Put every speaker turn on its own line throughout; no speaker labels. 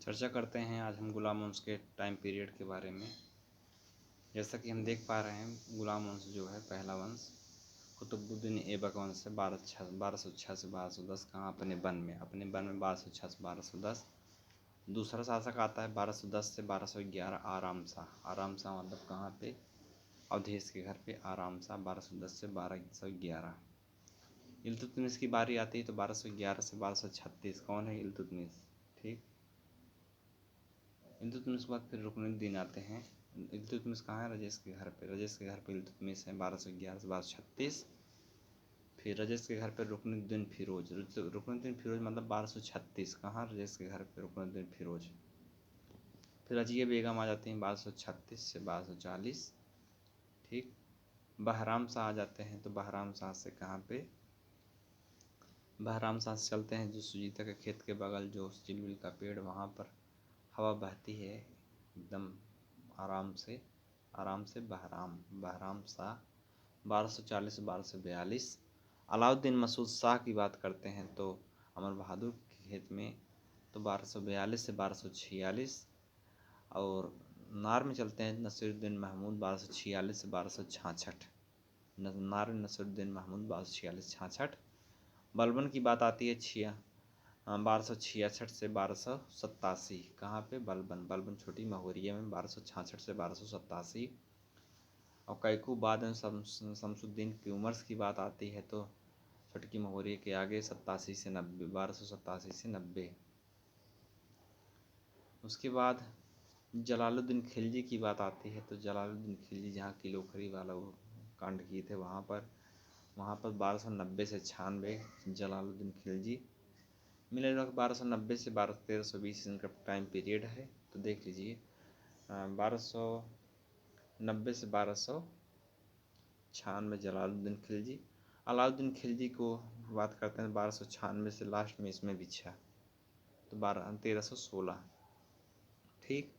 चर्चा करते हैं आज हम गुलाम वंश के टाइम पीरियड के बारे में। जैसा कि हम देख पा रहे हैं, गुलाम वंश जो है पहला वंश कुतुबुद्दीन ऐबक वंश से 1206 से 1210 कहाँ अपने बन में 1206 से 1210। दूसरा शासक आता है 1210 से 1211 आराम शाह। आराम शाह मतलब कहाँ पे, अवधेश के घर पे आराम शाह 1210 से 1211। इल्तुतमिश की बारी आती है तो 1211 से 1236 कौन है, इल्तुतमिश। ठीक, इल्तुतमिश के बाद फिर रुकनुद्दीन आते हैं। इल्तुतमिश कहाँ है, रजेश के घर पे। रजेश के घर पे इल्तुतमिश है 1211 से 1236। फिर रजेश के घर पे रुकनुद्दीन फिरोज। रुकनुद्दीन फिरोज मतलब 1236 कहाँ, रजेश के घर पे रुकनुद्दीन फिरोज। फिर रजिया बेगम आ जाती हैं 1236 से 1240। ठीक, बहराम शाह आ जाते हैं तो बहराम शाह से कहाँ पे, बहराम शाह से चलते हैं जो सुजीता के खेत के बगल जो चिलबिल का पेड़, वहाँ पर हवा बहती है एकदम आराम से बहराम शाह 1240 से 1242। अलाउद्दीन मसूद शाह की बात करते हैं तो अमर बहादुर के खेत में तो 1242 से 1246। और नार में चलते हैं नसीरुद्दीन महमूद 1246 से 1266। नार नसीरुद्दीन महमूद 1246-66। बलबन की बात आती है 1266 से 1287 कहाँ पे, बलबन छोटी महोरिया में 1266 से 1287। और कैकू बाद में शमसुद्दीन की उमर की बात आती है तो छटकी महोरिया के आगे 87 से 90, 1287 से 90। उसके बाद जलालुद्दीन खिलजी की बात आती है तो जलालुद्दीन खिलजी जहाँ किलोखरी वाला वो कांड किए थे वहाँ पर 1290 से 96 जलालुद्दीन खिलजी। मिले जुलकर 1290 से 1320 इनका टाइम पीरियड है। तो देख लीजिए 1290 से 1296 जलालुद्दीन खिलजी। अलाउद्दीन खिलजी को बात करते हैं 1296 से लास्ट में इसमें बिछा तो 1316। ठीक,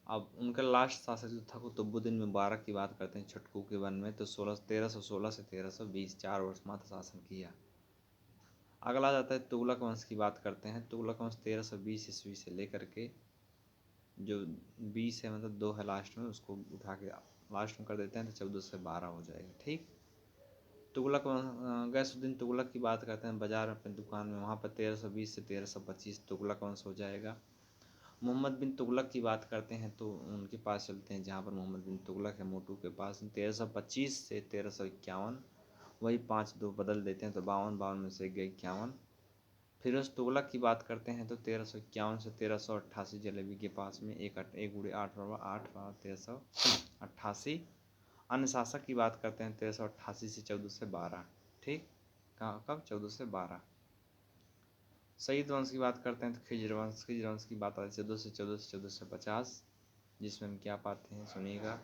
अब उनका लास्ट शासक जो था कुतुबुद्दीन मुबारक की बात करते हैं छटकू के वन में तो 1316 से 1320 4 वर्ष मात्र शासन किया। अगला जाता है तुगलक वंश की बात करते हैं। तुगलक वंश 1320 ईस्वी से लेकर के जो 20 है मतलब 2 है लास्ट में, उसको उठा के लास्ट में कर देते हैं तो 14 से 12 हो जाएगा। ठीक, तुगलक गैसुद्दीन तुगलक की बात करते हैं बाजार में अपनी दुकान में, वहाँ पर 1320 से 1325 तुगलक वंश हो जाएगा। मोहम्मद बिन तुगलक की बात करते हैं तो उनके पास चलते हैं जहाँ पर मोहम्मद बिन तुगलक है मोटू के पास 1325 से 1351। वही 5-2 बदल देते हैं तो 52 में से गए 51। फिरोज तुगलक की बात करते हैं तो 1351 से 1388 जलेबी के पास में एक गुड़े 8 बराबर 8 1388। अन्य शासक की बात करते हैं 1388 से 14 से 12। ठीक, कहाँ कब 14 से 12। सईद वंश की बात करते हैं तो खिजर वंश की बात आती है 14 से 1450, जिसमें हम क्या पाते हैं सुनिएगा।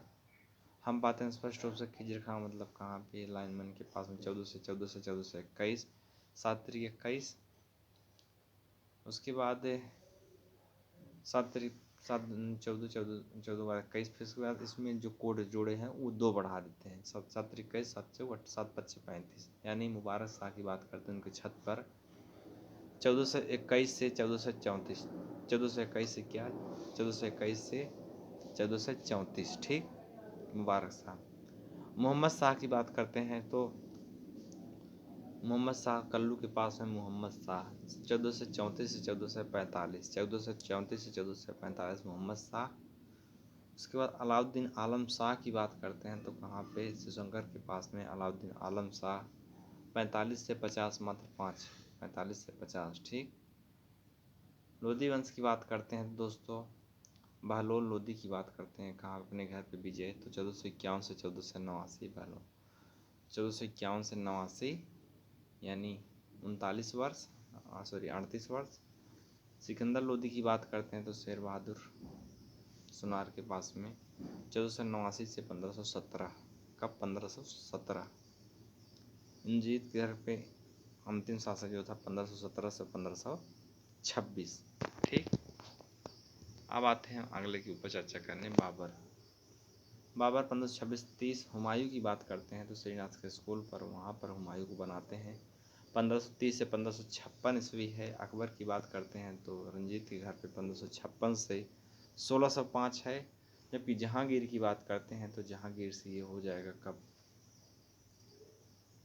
हम पाते हैं स्पष्ट रूप से खिजर खां मतलब कहाँ पे, लाइनमैन के पास में 14 से 1421 7 तारीख 21। उसके बाद 7 तारीख 14 फिर उसके बाद इसमें जो कोड जोड़े हैं वो 2 बढ़ा देते हैं 7 तारीख 21 7-5-35, यानी मुबारक शाह की बात करते हैं उनकी छत पर 1421 से 1434। 1421 से क्या, 1421 से 1434। ठीक, मुबारक शाह। मोहम्मद शाह की बात करते हैं तो मोहम्मद शाह कल्लू के पास है मोहम्मद शाह 1434 से 1445। 1434 से 1445 मोहम्मद शाह। उसके बाद अलाउद्दीन आलम शाह की बात करते हैं तो कहाँ पे, शिवशंकर के पास में अलाउद्दीन आलम शाह 45 से 50 मात्र 5, 45 से 50। ठीक, लोधी वंश की बात करते हैं दोस्तों, बहलोल लोधी की बात करते हैं कहाँ अपने घर पे विजय तो 1451 से 1489 बहलोल 1451 से 89 यानी 39 वर्ष, 38 वर्ष। सिकंदर लोधी की बात करते हैं तो शेर बहादुर सुनार के पास में 1489 से 1517। कब, 1517। इंजीत के घर पे अंतिम शासक जो था 1517 से 1526। ठीक, अब आते हैं अगले के ऊपर चर्चा करने, बाबर 1526-30। हुमायूं की बात करते हैं तो श्रीनाथ के स्कूल पर वहाँ पर हुमायूं को बनाते हैं 1530 से 1556 ईस्वी है। अकबर की बात करते हैं तो रंजीत के घर पे 1556 से 1605 है। जबकि जहांगीर की बात करते हैं तो जहांगीर से ये हो जाएगा कब,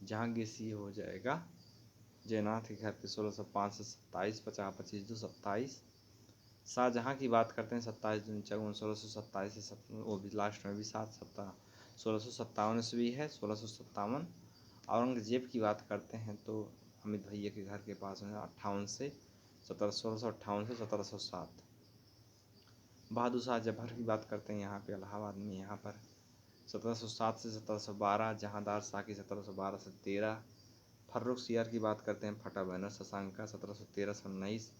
जहांगीर से ये हो जाएगा जयनाथ के घर पे 1605 से 27, 50, 25, 2, 27। शाहजहाँ की बात करते हैं 27 जून 1627 से वो भी लास्ट में भी 7 सप्ताह 1657 ईस्वी है, 1657। औरंगजेब की बात करते हैं तो अमित भैया के घर के पास है 58 से 1658 से 1707। बहादुर शाह जफर की बात करते हैं यहाँ पे इलाहाबाद में, यहाँ पर 1707 से 1712। जहांदार शाह की 1712 से 13। फर्रुख सियार की बात करते हैं फटा बैनर शशांका 1713 से 19।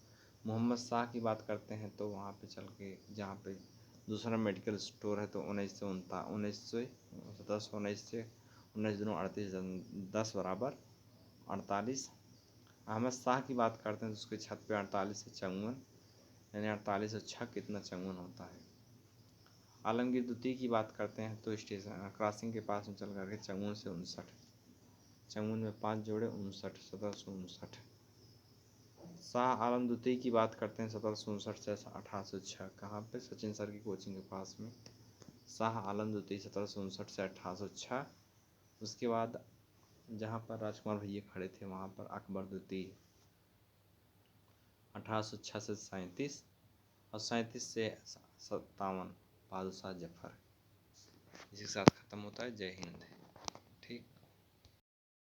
मोहम्मद शाह की बात करते हैं तो वहाँ पे चल के जहाँ पे दूसरा मेडिकल स्टोर है तो 1719 से 19 दिनों 38 10 बराबर 48। अहमद शाह की बात करते हैं तो उसके छत पे 48 से 54, यानी 48 और 6 कितना 54 होता है। आलमगीर द्वितीय की बात करते हैं तो स्टेशन क्रॉसिंग के पास में चल करके 54 से 59, 54 में 5 जोड़े 59, 1759। शाह आलम द्वितीय की बात करते हैं 1759 से 1806, कहाँ पे सचिन सर की कोचिंग के पास में। शाह आलम द्वितीय 1759 से 1806। उसके बाद जहाँ पर राजकुमार भैया खड़े थे वहाँ पर अकबर द्वितीय 1806 से 37 और 37 से 57 बहादुर शाह जफर। इसी के साथ ख़त्म होता है। जय हिंद।